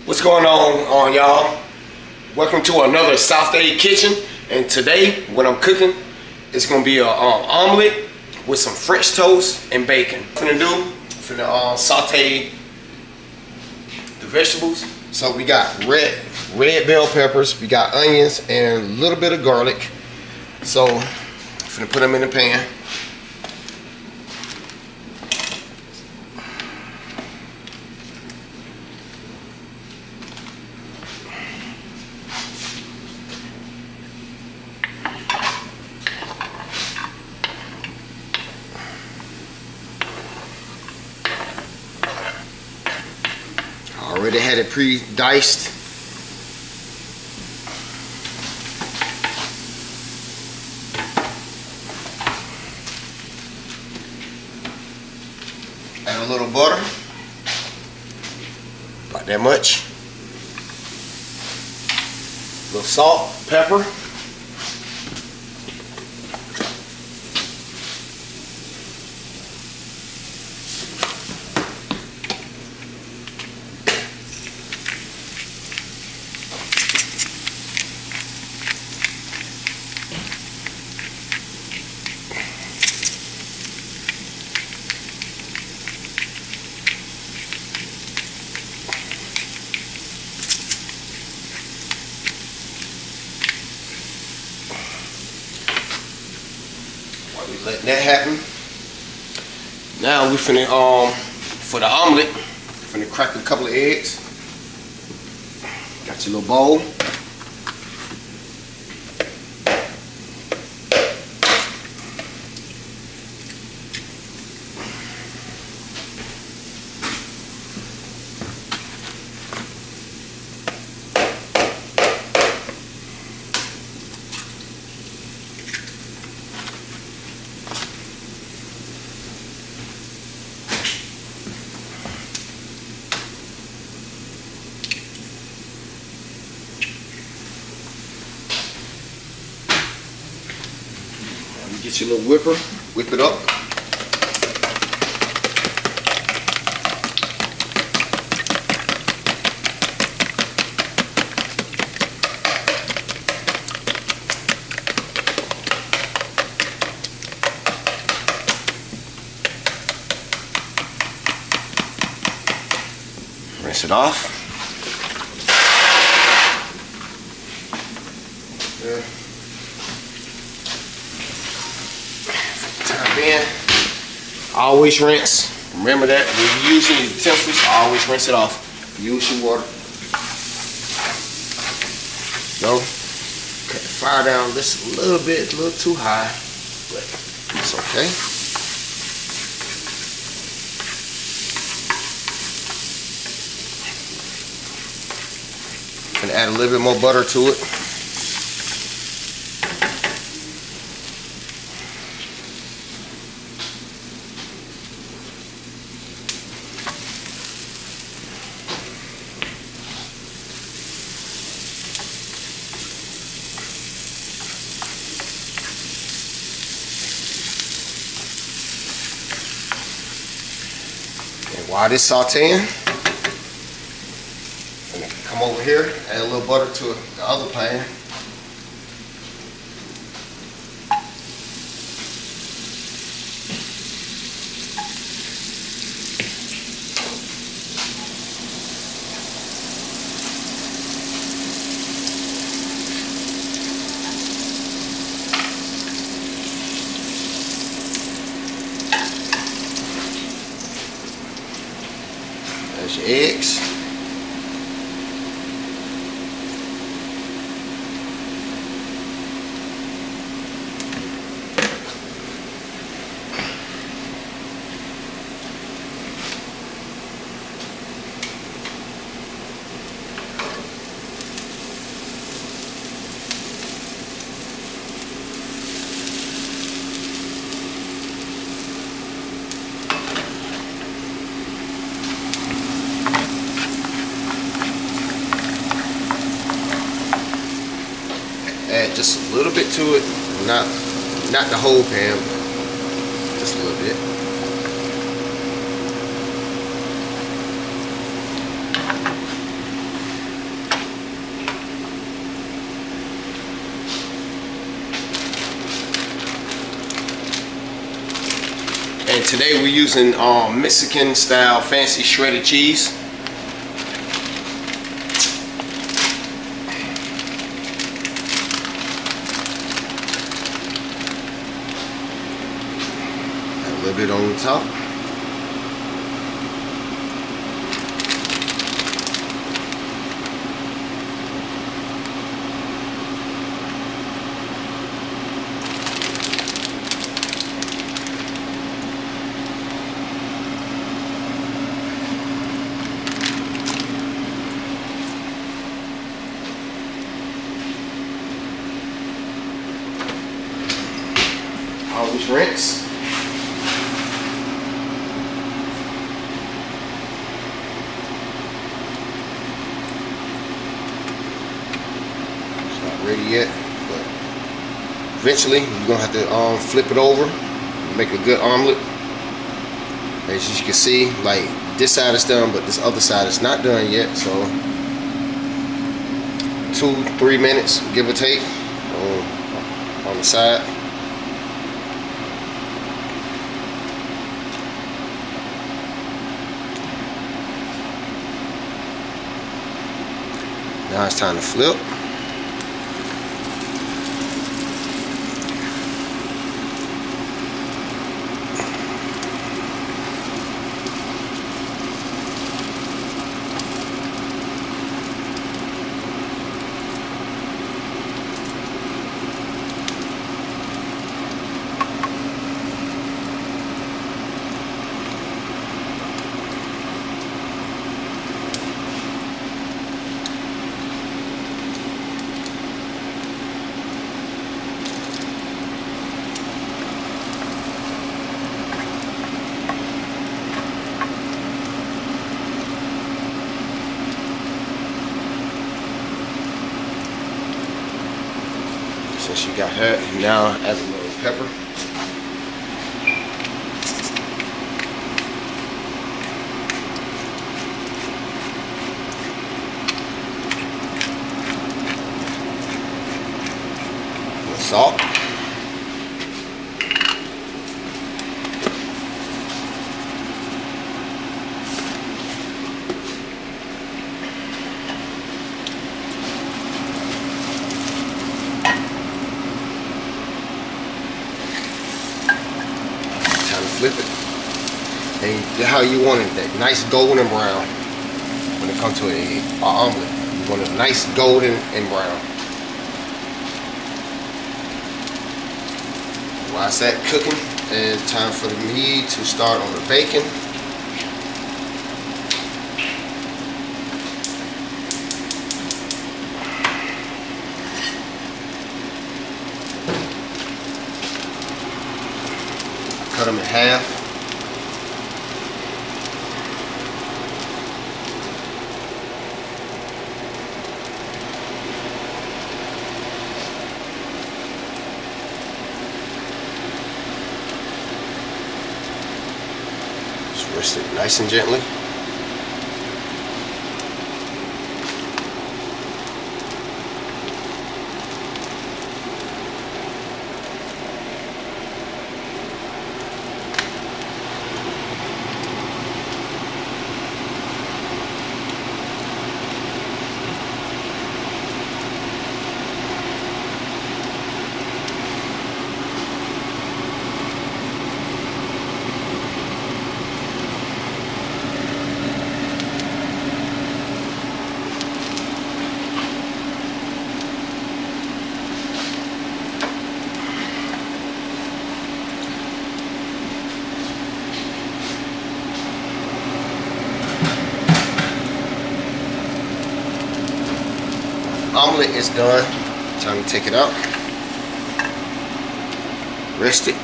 What's going on y'all? Welcome to another South Aid Kitchen, and today what I'm cooking is gonna be a omelet with some French toast and bacon. What I'm gonna do, saute the vegetables. So we got red bell peppers, we got onions, and a little bit of garlic. So I'm gonna put them in the pan. Already had it pre-diced. Add a little butter, about that much. A little salt, pepper. Letting that happen. Now we finna for the omelet, finna crack a couple of eggs. Got your little bowl. Get your little whipper, whip it up. Rinse it off. In. Always rinse. Remember that when you're using your utensils, always rinse it off. Use your water. Go. Cut the fire down just a little bit, a little too high, but it's okay. Gonna add a little bit more butter to it. While this sauteing, I'm gonna come over here, add a little butter to the other pan. There's your eggs. Add just a little bit to it, not the whole pan, just a little bit. Today we're using Mexican style fancy shredded cheese. A little bit on the top. Always rinse. It's not ready yet, but eventually you're gonna have to flip it over, make a good omelet. As you can see, like this side is done, but this other side is not done yet. So 2-3 minutes, give or take, on the side. Now it's time to flip. Since you got that, now add a little pepper. A little salt. Flip it, and how you want it, that nice golden brown. When it comes to an omelet, you want it nice golden and brown. While it's that cooking, it's time for me to start on the bacon. Cut them in half. Just rest it nice and gently. Omelet is done. Time to take it out. Rest it.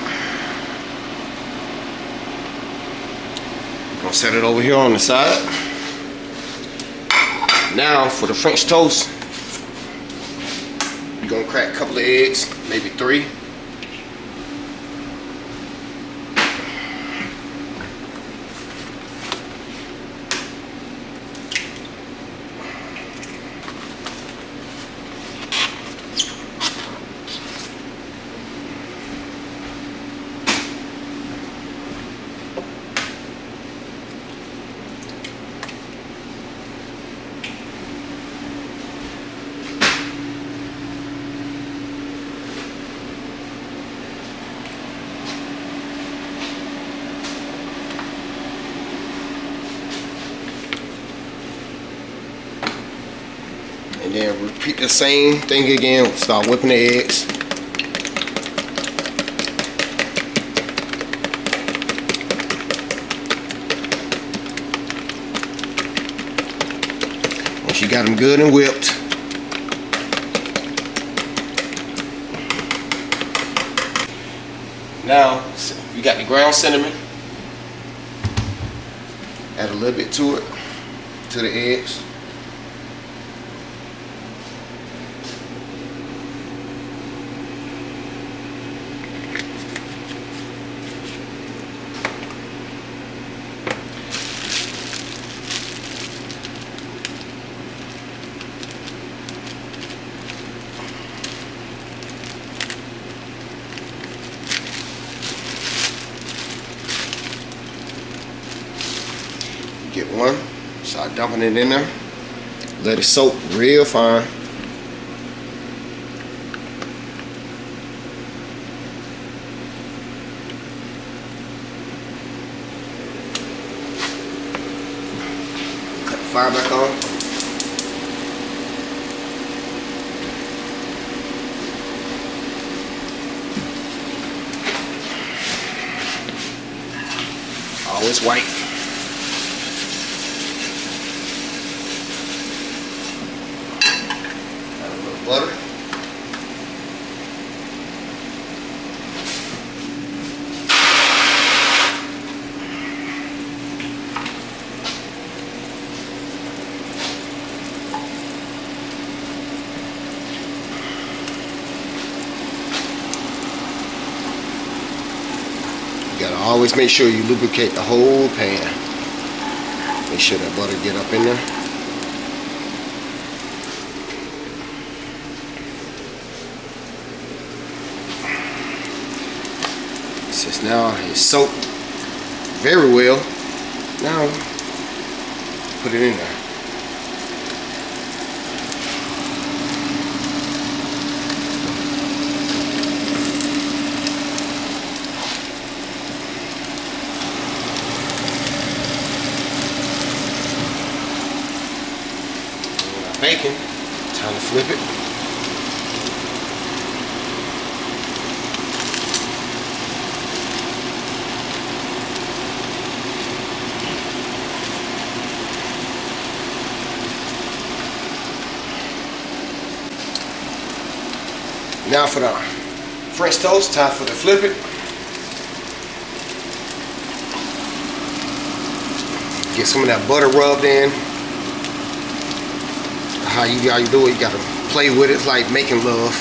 Gonna set it over here on the side. Now for the French toast, you're gonna crack a couple of eggs, maybe 3. And then repeat the same thing again. Start whipping the eggs. Once you got them good and whipped, now you got the ground cinnamon. Add a little bit to it, to the eggs. Get one, start dumping it in there, let it soak real fine. Cut the fire back on. Always white. Butter. You gotta always make sure you lubricate the whole pan. Make sure that butter get up in there. Since now it's soaked very well, now put it in there. Bacon, time to flip it. Now for the French toast, time for the flip it. Get some of that butter rubbed in. How you do it, you gotta play with it. It's like making love.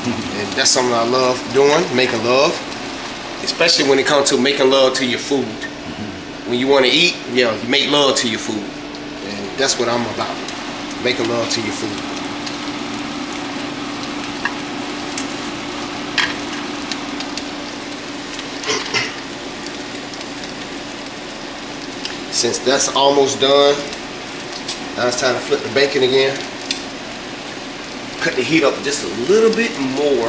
And that's something I love doing, making love. Especially when it comes to making love to your food. When you wanna eat, you make love to your food. And that's what I'm about, making love to your food. Since that's almost done, now it's time to flip the bacon again. Cut the heat up just a little bit more.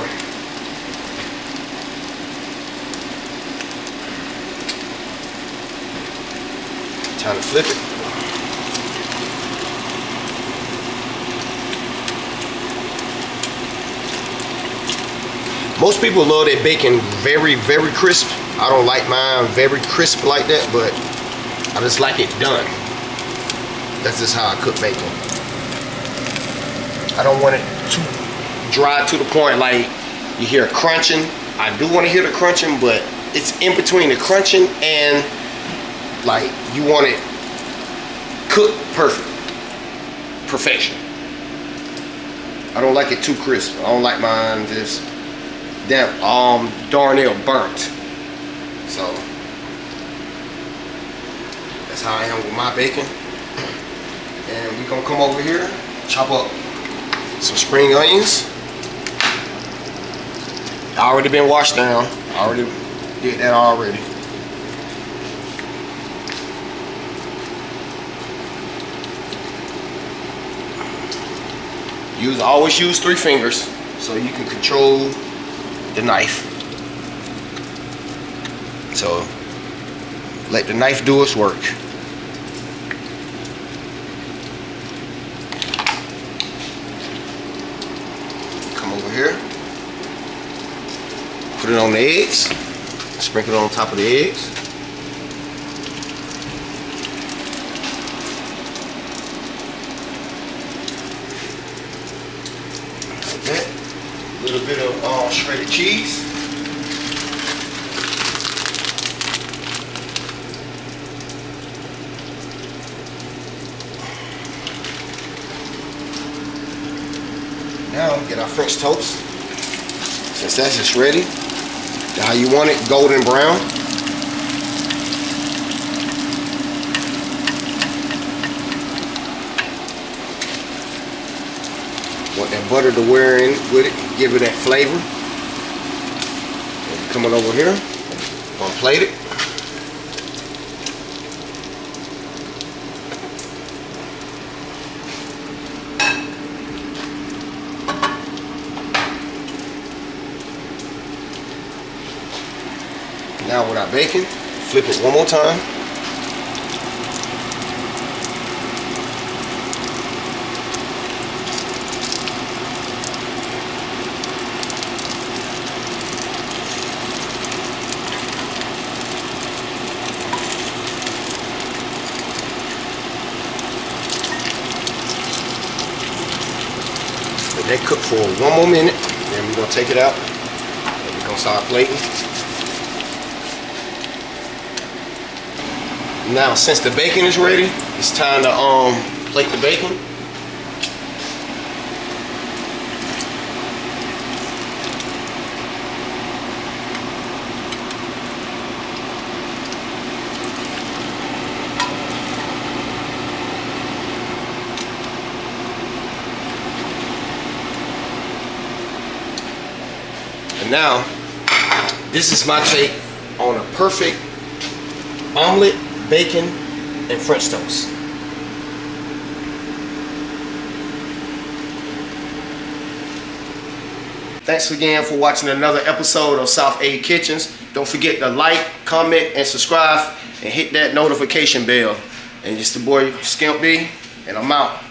Time to flip it. Most people love their bacon very, very crisp. I don't like mine very crisp like that, but I just like it done. That's just how I cook bacon. I don't want it too dry to the point like you hear crunching. I do want to hear the crunching, but it's in between the crunching and like you want it cooked perfect. Perfection. I don't like it too crisp. I don't like mine just darn near burnt. So that's how I am with my bacon. And we're gonna come over here, chop up some spring onions. Already been washed down. I already did that already. Always use 3 fingers so you can control the knife. So let the knife do its work. Put it on the eggs. Sprinkle it on top of the eggs. Like that. A little bit of shredded cheese. Now get our French toast. Since that's just ready, how you want it, golden brown. Want that butter to wear in with it, give it that flavor. And coming over here, gonna plate it. Now with our bacon, flip it one more time. Let that cook for one more minute, then we're gonna take it out and we're gonna start plating. Now, since the bacon is ready, it's time to plate the bacon. And now, this is my take on a perfect omelet, bacon, and French toast. Thanks again for watching another episode of South A Kitchens. Don't forget to like, comment, and subscribe, and hit that notification bell. And it's the boy Skimp B, and I'm out.